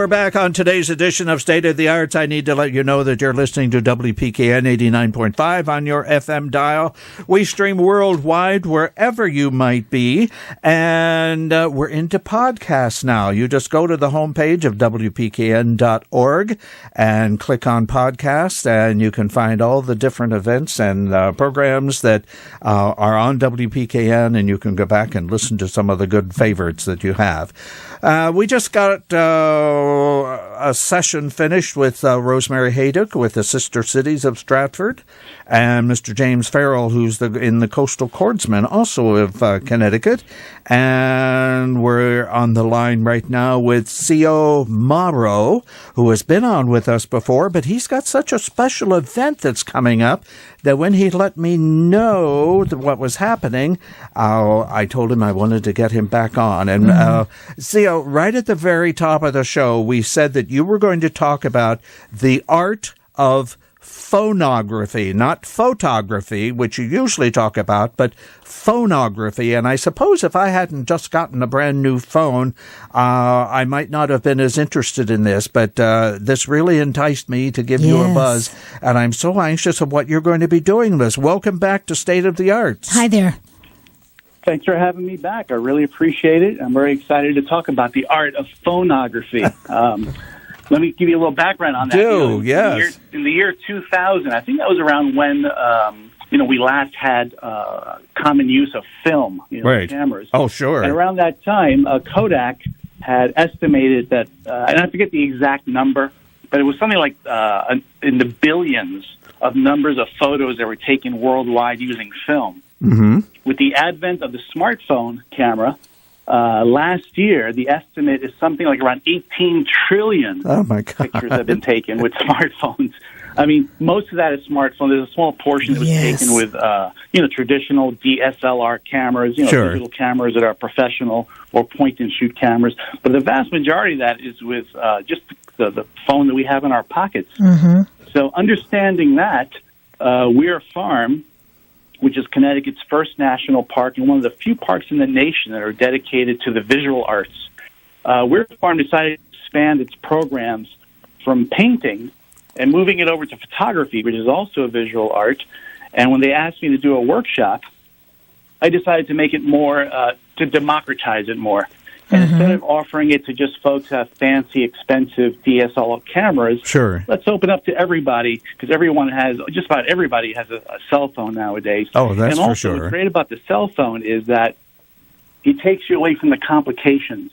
we're back on today's edition of State of the Arts. I need to let you know that you're listening to WPKN 89.5 on your FM dial. We stream worldwide wherever you might be, and we're into podcasts now. You just go to the homepage of WPKN.org and click on podcasts, and you can find all the different events and programs that are on WPKN, and you can go back and listen to some of the good favorites that you have. We just got a session finished with Rosemary Haydock with the Sister Cities of Stratford, and Mr. James Farrell, who's in the Coastal Chordsmen, also of Connecticut. And we're on the line right now with Xiomaro, who has been on with us before, but he's got such a special event that's coming up that when he let me know what was happening, I told him I wanted to get him back on. And Xio, right at the very top of the show, we said that you were going to talk about the art of phonography, not photography, which you usually talk about, but phonography. And I suppose if I hadn't just gotten a brand new phone, I might not have been as interested in this, but this really enticed me to give you a buzz. And I'm so anxious of what you're going to be doing this. Welcome back to State of the Arts. Hi there. Thanks for having me back. I really appreciate it. I'm very excited to talk about the art of phonography. Let me give you a little background on that. Yes. In the year 2000, I think that was around when we last had common use of film, right. Cameras. Oh, sure. And around that time, Kodak had estimated that, and I forget the exact number, but it was something like in the billions of numbers of photos that were taken worldwide using film. Mm-hmm. With the advent of the smartphone camera, last year, the estimate is something like around 18 trillion pictures have been taken with smartphones. I mean, most of that is smartphone. There's a small portion that was taken with, traditional DSLR cameras, digital cameras that are professional or point-and-shoot cameras. But the vast majority of that is with just the phone that we have in our pockets. Mm-hmm. So understanding that, Weir Farm, which is Connecticut's first national park and one of the few parks in the nation that are dedicated to the visual arts. Weir Farm decided to expand its programs from painting and moving it over to photography, which is also a visual art. And when they asked me to do a workshop, I decided to make it more, to democratize it more. And instead of offering it to just folks who have fancy, expensive DSLR cameras, let's open up to everybody, because just about everybody has a cell phone nowadays. Oh, that's and also, for sure. what's great about the cell phone is that it takes you away from the complications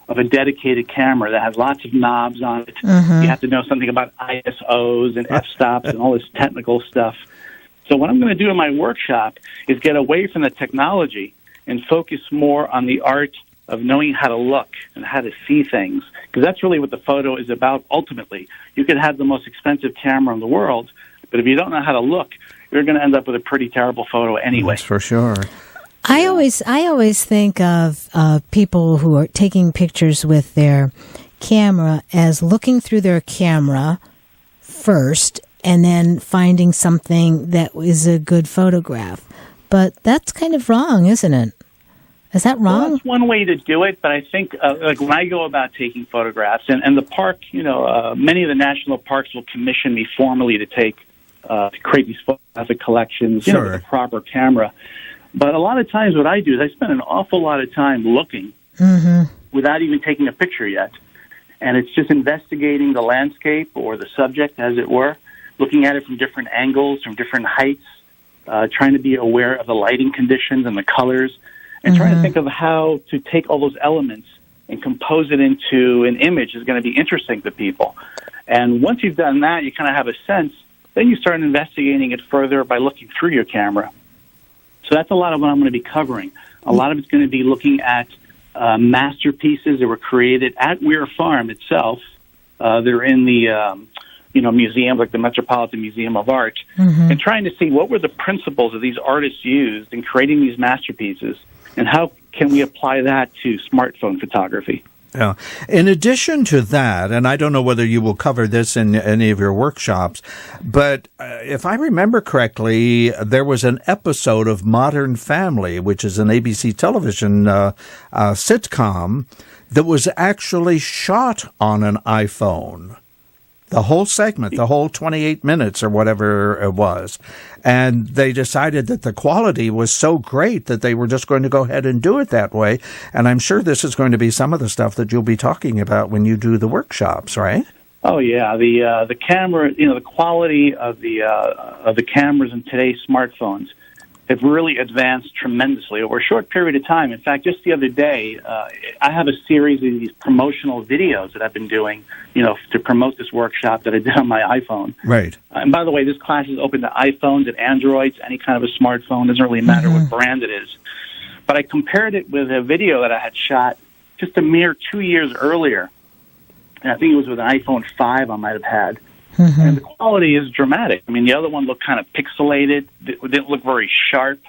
of a dedicated camera that has lots of knobs on it. You have to know something about ISOs and f-stops and all this technical stuff. So what I'm going to do in my workshop is get away from the technology and focus more on the art of knowing how to look and how to see things, because that's really what the photo is about ultimately. You could have the most expensive camera in the world, but if you don't know how to look, you're going to end up with a pretty terrible photo anyway. That's for sure. I always think of people who are taking pictures with their camera as looking through their camera first and then finding something that is a good photograph. But that's kind of wrong, isn't it? Is that wrong? Well, that's one way to do it, but I think like when I go about taking photographs, and the park, many of the national parks will commission me formally to create these photographic collections, with a proper camera. But a lot of times what I do is I spend an awful lot of time looking without even taking a picture yet. And it's just investigating the landscape or the subject, as it were, looking at it from different angles, from different heights, trying to be aware of the lighting conditions and the colors, and trying to think of how to take all those elements and compose it into an image is going to be interesting to people. And once you've done that, you kind of have a sense, then you start investigating it further by looking through your camera. So that's a lot of what I'm going to be covering. A lot of it's going to be looking at masterpieces that were created at Weir Farm itself. They're in the museum, like the Metropolitan Museum of Art, and trying to see what were the principles that these artists used in creating these masterpieces, and how can we apply that to smartphone photography. Yeah. In addition to that, and I don't know whether you will cover this in any of your workshops, but if I remember correctly, there was an episode of Modern Family, which is an ABC television sitcom, that was actually shot on an iPhone. The whole segment, the whole 28 minutes or whatever it was. And they decided that the quality was so great that they were just going to go ahead and do it that way. And I'm sure this is going to be some of the stuff that you'll be talking about when you do the workshops, right? Oh yeah, the camera, the quality of the cameras in today's smartphones have really advanced tremendously over a short period of time. In fact, just the other day, I have a series of these promotional videos that I've been doing, to promote this workshop that I did on my iPhone. Right. And by the way, this class is open to iPhones and Androids, any kind of a smartphone. Doesn't really matter what brand it is. But I compared it with a video that I had shot just a mere 2 years earlier. And I think it was with an iPhone 5 I might have had. And the quality is dramatic. I mean, the other one looked kind of pixelated. It didn't look very sharp.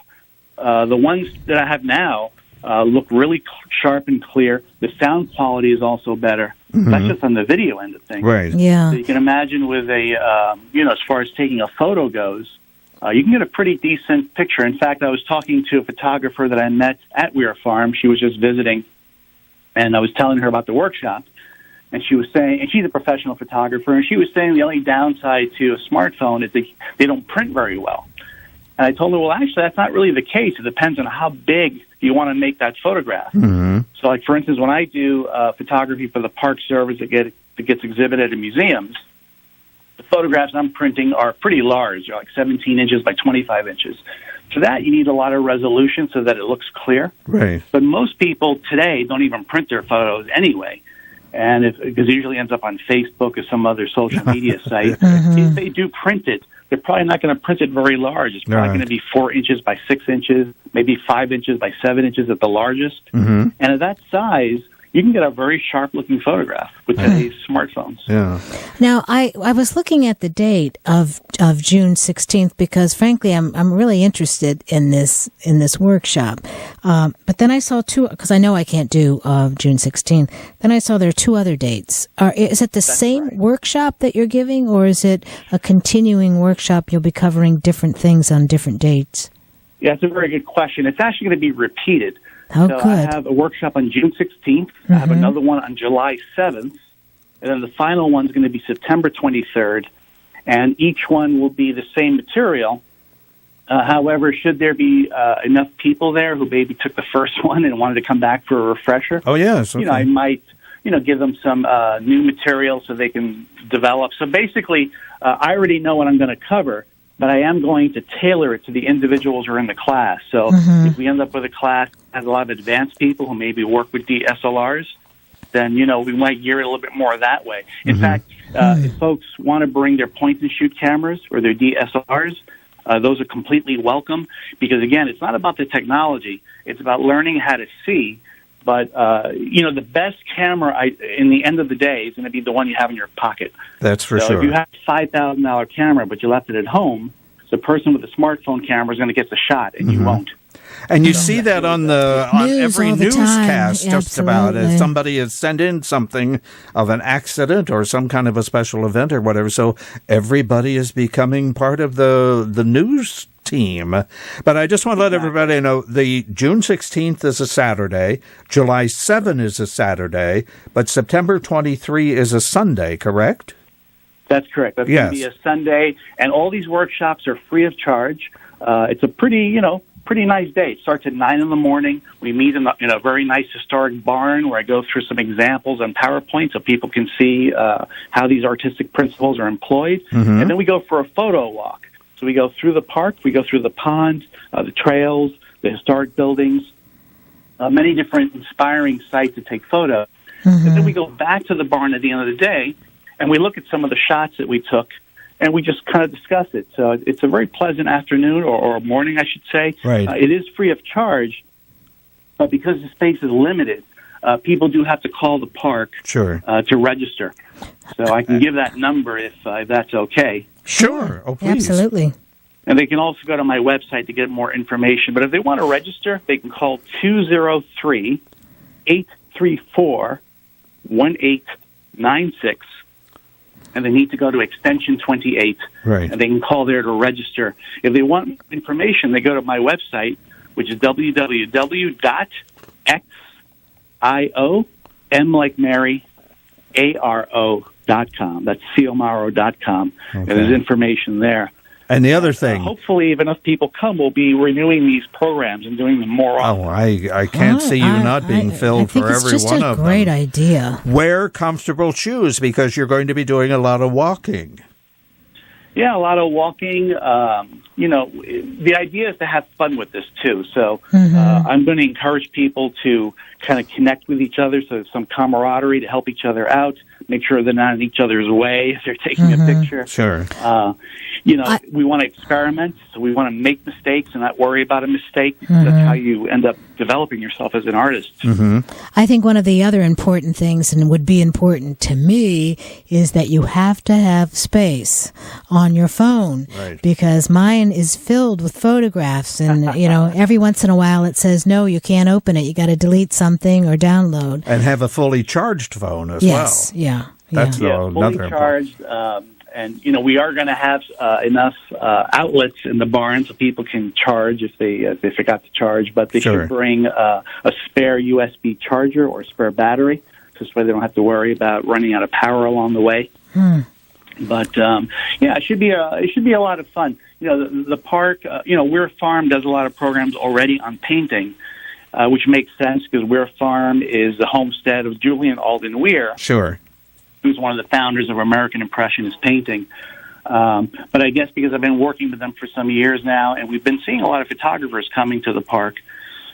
The ones that I have now look really sharp and clear. The sound quality is also better. That's just on the video end of things. Right. Yeah. So you can imagine with as far as taking a photo goes, you can get a pretty decent picture. In fact, I was talking to a photographer that I met at Weir Farm. She was just visiting, and I was telling her about the workshop. And she was saying, and she's a professional photographer, and she was saying the only downside to a smartphone is they don't print very well. And I told her, well, actually, that's not really the case. It depends on how big you want to make that photograph. So, like, for instance, when I do photography for the Park Service that gets exhibited in museums, the photographs I'm printing are pretty large, like 17 inches by 25 inches. For that, you need a lot of resolution so that it looks clear. Right. But most people today don't even print their photos anyway. And because it usually ends up on Facebook or some other social media site. If they do print it, they're probably not going to print it very large. It's probably going to be 4 inches by 6 inches, maybe 5 inches by 7 inches at the largest. And at that size, you can get a very sharp-looking photograph with today's smartphones. Yeah. Now, I was looking at the date of June 16th because, frankly, I'm really interested in this workshop. But then I saw two, because I know I can't do June 16th. Then I saw there are two other dates. Is it the same workshop that you're giving, or is it a continuing workshop? You'll be covering different things on different dates. Yeah, it's a very good question. It's actually going to be repeated. Oh, so good. I have a workshop on June 16th. I have another one on July 7th. And then the final one's going to be September 23rd. And each one will be the same material. However, should there be enough people there who maybe took the first one and wanted to come back for a refresher? Oh, yes. Okay. I might, give them some new material so they can develop. So basically, I already know what I'm going to cover, but I am going to tailor it to the individuals who are in the class. So if we end up with a class that has a lot of advanced people who maybe work with DSLRs, then, we might gear it a little bit more that way. In fact, if folks want to bring their point-and-shoot cameras or their DSLRs, those are completely welcome because, again, it's not about the technology. It's about learning how to see. But, the best camera in the end of the day is going to be the one you have in your pocket. That's for sure. If you have a $5,000 camera but you left it at home, the person with the smartphone camera is going to get the shot, and you won't. And you see that on every newscast, just about. As somebody has sent in something of an accident or some kind of a special event or whatever. So everybody is becoming part of the news team. But I just want to let everybody know the June 16th is a Saturday, July 7 is a Saturday, but September 23 is a Sunday, correct? That's correct. That's going to be a Sunday, and all these workshops are free of charge. It's a pretty nice day. It starts at 9 in the morning. We meet in a very nice historic barn where I go through some examples on PowerPoint so people can see how these artistic principles are employed. And then we go for a photo walk. So we go through the park, we go through the pond, the trails, the historic buildings, many different inspiring sites to take photos. And then we go back to the barn at the end of the day, and we look at some of the shots that we took, and we just kind of discuss it. So it's a very pleasant afternoon, or morning, I should say. Right. It is free of charge, but because the space is limited, people do have to call the park to register. So I can give that number if that's okay. Sure. Oh, please. Absolutely. And they can also go to my website to get more information. But if they want to register, they can call 203-834-5600. 1896, and they need to go to extension 28, right. and they can call there to register. If they want information, they go to my website, which is www.xio, M like Mary, ARO.com. That's Xiomaro.com. Okay. And there's information there. And the other thing, hopefully, if enough people come, we'll be renewing these programs and doing them more often. Oh, I can't see you not being filled for every one of them. It's just a great idea. Wear comfortable shoes because you're going to be doing a lot of walking. Yeah, a lot of walking. The idea is to have fun with this, too. So I'm going to encourage people to kind of connect with each other, so there's some camaraderie to help each other out, make sure they're not in each other's way if they're taking a picture. Sure. We want to experiment, so we want to make mistakes and not worry about a mistake. That's how you end up developing yourself as an artist. I think one of the other important things, and would be important to me, is that you have to have space on your phone. Right. Because mine is filled with photographs, and every once in a while it says, no, you can't open it. You got to delete something or download. And have a fully charged phone as yes, well. Yeah. That's fully another charged. And we are going to have enough outlets in the barn so people can charge if they forgot to charge. But they should bring a spare USB charger or a spare battery, so this way they don't have to worry about running out of power along the way. But it should be a lot of fun. The park, Weir Farm does a lot of programs already on painting, which makes sense because Weir Farm is the homestead of Julian Alden Weir. Sure. Who's one of the founders of American Impressionist painting. But I guess because I've been working with them for some years now, and we've been seeing a lot of photographers coming to the park,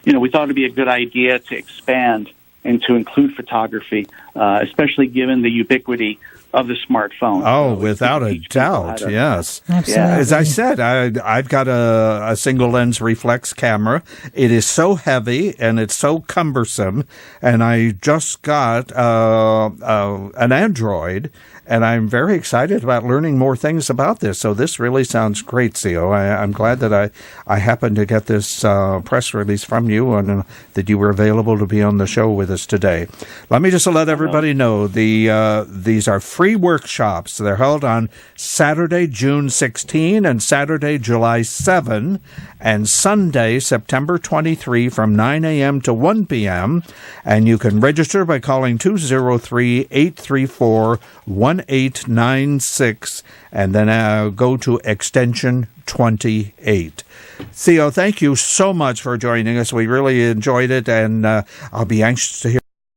we thought it'd be a good idea to expand and to include photography, especially given the ubiquity of the smartphone. Oh, without a doubt, yes. Absolutely. Yeah. As I said, I've got a single lens reflex camera. It is so heavy and it's so cumbersome, and I just got an Android, and I'm very excited about learning more things about this. So this really sounds great, Xio. I'm glad that I happened to get this press release from you and that you were available to be on the show with us today. Let me just let everybody know these are free workshops. They're held on Saturday, June 16 and Saturday, July 7 and Sunday, September 23 from 9 a.m. to 1 p.m. And you can register by calling 203-834-1896 and then go to extension 28. Xio, thank you so much for joining us. We really enjoyed it, and I'll be anxious to hear